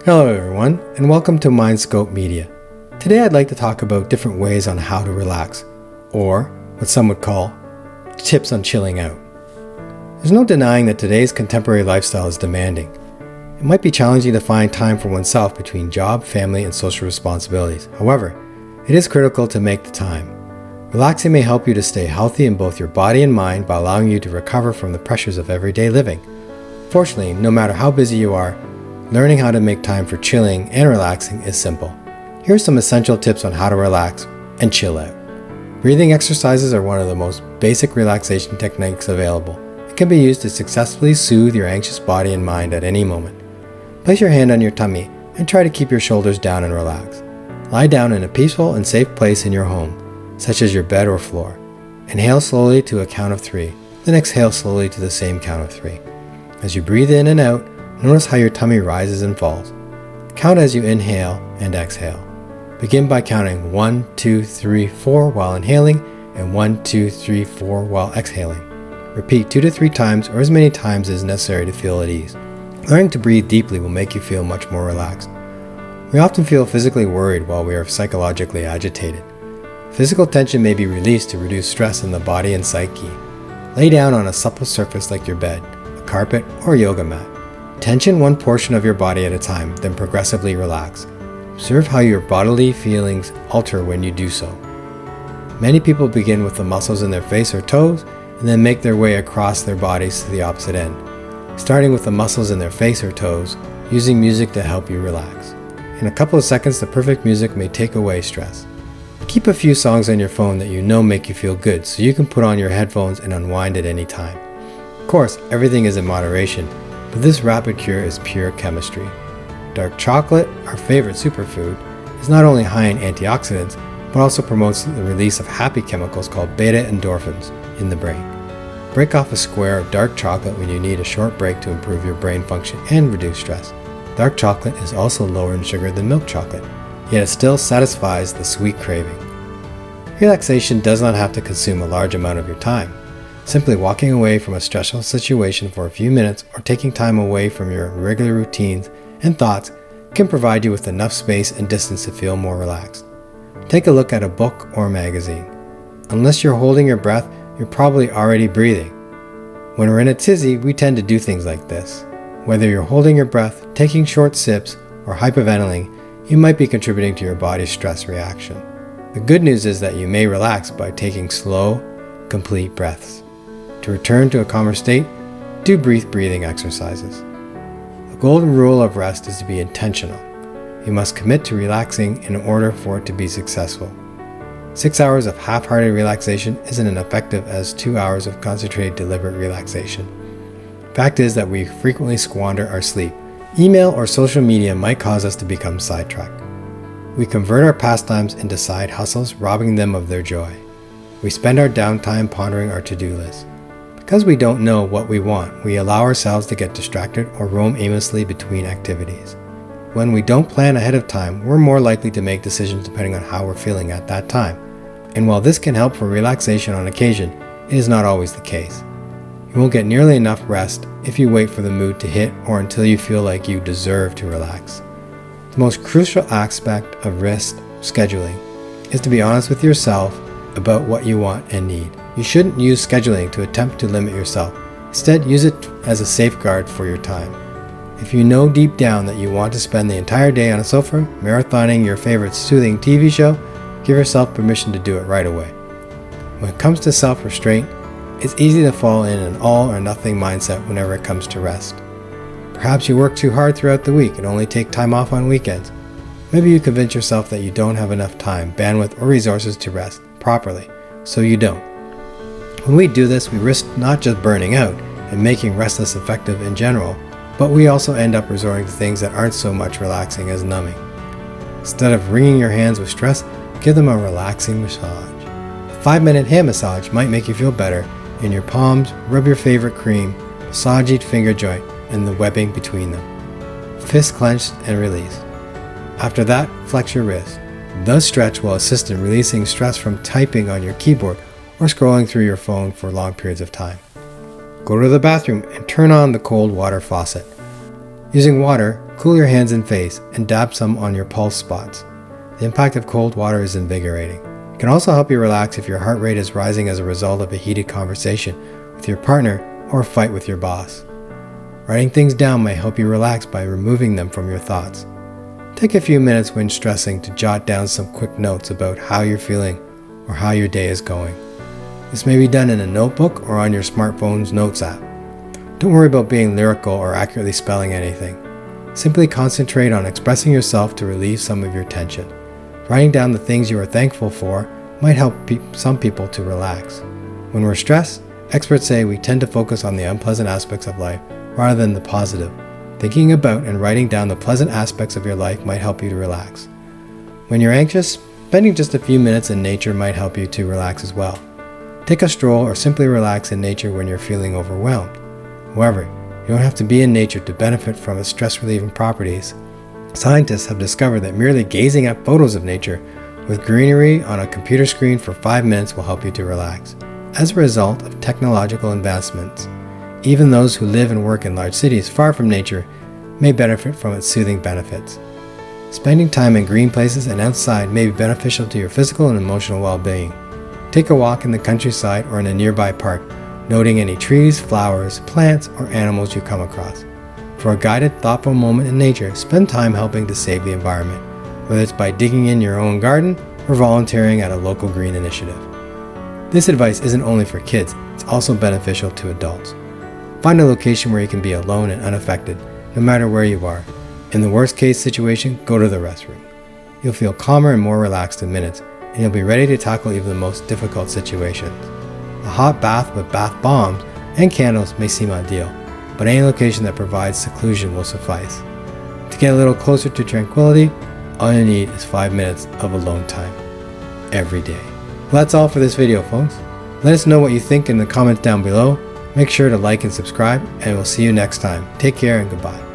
Hello everyone, and welcome to Mindscope Media. Today I'd like to talk about different ways on how to relax, or what some would call tips on chilling out. There's no denying that today's contemporary lifestyle is demanding. It might be challenging to find time for oneself between job, family, and social responsibilities. However, it is critical to make the time. Relaxing may help you to stay healthy in both your body and mind by allowing you to recover from the pressures of everyday living. Fortunately, no matter how busy you are, learning how to make time for chilling and relaxing is simple. Here are some essential tips on how to relax and chill out. Breathing exercises are one of the most basic relaxation techniques available and can be used to successfully soothe your anxious body and mind at any moment. Place your hand on your tummy and try to keep your shoulders down and relax. Lie down in a peaceful and safe place in your home, such as your bed or floor. Inhale slowly to a count of 3, then exhale slowly to the same count of 3. As you breathe in and out, notice how your tummy rises and falls. Count as you inhale and exhale. Begin by counting 1, 2, 3, 4 while inhaling and 1, 2, 3, 4 while exhaling. Repeat 2 to 3 times or as many times as necessary to feel at ease. Learning to breathe deeply will make you feel much more relaxed. We often feel physically worried while we are psychologically agitated. Physical tension may be released to reduce stress in the body and psyche. Lay down on a supple surface like your bed, a carpet, or a yoga mat. Tension one portion of your body at a time, then progressively relax. Observe how your bodily feelings alter when you do so. Many people begin with the muscles in their face or toes and then make their way across their bodies to the opposite end, starting with the muscles in their face or toes, using music to help you relax. In a couple of seconds, the perfect music may take away stress. Keep a few songs on your phone that you know make you feel good so you can put on your headphones and unwind at any time. Of course, everything is in moderation, but this rapid cure is pure chemistry. Dark chocolate, our favorite superfood, is not only high in antioxidants, but also promotes the release of happy chemicals called beta endorphins in the brain. Break off a square of dark chocolate when you need a short break to improve your brain function and reduce stress. Dark chocolate is also lower in sugar than milk chocolate, yet it still satisfies the sweet craving. Relaxation does not have to consume a large amount of your time. Simply walking away from a stressful situation for a few minutes or taking time away from your regular routines and thoughts can provide you with enough space and distance to feel more relaxed. Take a look at a book or a magazine. Unless you're holding your breath, you're probably already breathing. When we're in a tizzy, we tend to do things like this. Whether you're holding your breath, taking short sips, or hyperventilating, you might be contributing to your body's stress reaction. The good news is that you may relax by taking slow, complete breaths. To return to a calmer state, do brief breathing exercises. The golden rule of rest is to be intentional. You must commit to relaxing in order for it to be successful. 6 hours of half-hearted relaxation isn't as effective as 2 hours of concentrated, deliberate relaxation. Fact is that we frequently squander our sleep. Email or social media might cause us to become sidetracked. We convert our pastimes into side hustles, robbing them of their joy. We spend our downtime pondering our to-do list. Because we don't know what we want, we allow ourselves to get distracted or roam aimlessly between activities. When we don't plan ahead of time, we're more likely to make decisions depending on how we're feeling at that time. And while this can help for relaxation on occasion, it is not always the case. You won't get nearly enough rest if you wait for the mood to hit or until you feel like you deserve to relax. The most crucial aspect of rest scheduling is to be honest with yourself about what you want and need. You shouldn't use scheduling to attempt to limit yourself. Instead, use it as a safeguard for your time. If you know deep down that you want to spend the entire day on a sofa, marathoning your favorite soothing TV show, give yourself permission to do it right away. When it comes to self-restraint, it's easy to fall in an all or nothing mindset whenever it comes to rest. Perhaps you work too hard throughout the week and only take time off on weekends. Maybe you convince yourself that you don't have enough time, bandwidth, or resources to rest properly, so you don't. When we do this, we risk not just burning out and making rest less effective in general, but we also end up resorting to things that aren't so much relaxing as numbing. Instead of wringing your hands with stress, give them a relaxing massage. A 5-minute hand massage might make you feel better. In your palms, rub your favorite cream, massage each finger joint and the webbing between them. Fist clenched and release. After that, flex your wrist. The stretch will assist in releasing stress from typing on your keyboard or scrolling through your phone for long periods of time. Go to the bathroom and turn on the cold water faucet. Using water, Cool your hands and face and dab some on your pulse spots. The impact of cold water is invigorating. It can also help you relax if your heart rate is rising as a result of a heated conversation with your partner or a fight with your boss. Writing things down may help you relax by removing them from your thoughts. Take a few minutes when stressing to jot down some quick notes about how you're feeling or how your day is going. This may be done in a notebook or on your smartphone's notes app. Don't worry about being lyrical or accurately spelling anything. Simply concentrate on expressing yourself to relieve some of your tension. Writing down the things you are thankful for might help some people to relax. When we're stressed, experts say we tend to focus on the unpleasant aspects of life rather than the positive. Thinking about and writing down the pleasant aspects of your life might help you to relax. When you're anxious, spending just a few minutes in nature might help you to relax as well. Take a stroll or simply relax in nature when you're feeling overwhelmed. However, you don't have to be in nature to benefit from its stress-relieving properties. Scientists have discovered that merely gazing at photos of nature with greenery on a computer screen for 5 minutes will help you to relax. As a result of technological advancements, even those who live and work in large cities far from nature may benefit from its soothing benefits. Spending time in green places and outside may be beneficial to your physical and emotional well-being. Take a walk in the countryside or in a nearby park, noting any trees, flowers, plants, or animals you come across. For a guided, thoughtful moment in nature, spend time helping to save the environment, whether it's by digging in your own garden or volunteering at a local green initiative. This advice isn't only for kids, it's also beneficial to adults. Find a location where you can be alone and unaffected, no matter where you are. In the worst case situation, go to the restroom. You'll feel calmer and more relaxed in minutes, and you'll be ready to tackle even the most difficult situations. A hot bath with bath bombs and candles may seem ideal, but any location that provides seclusion will suffice. To get a little closer to tranquility, all you need is 5 minutes of alone time every day. Well, that's all for this video, folks. Let us know what you think in the comments down below. Make sure to like and subscribe, and we'll see you next time. Take care and goodbye.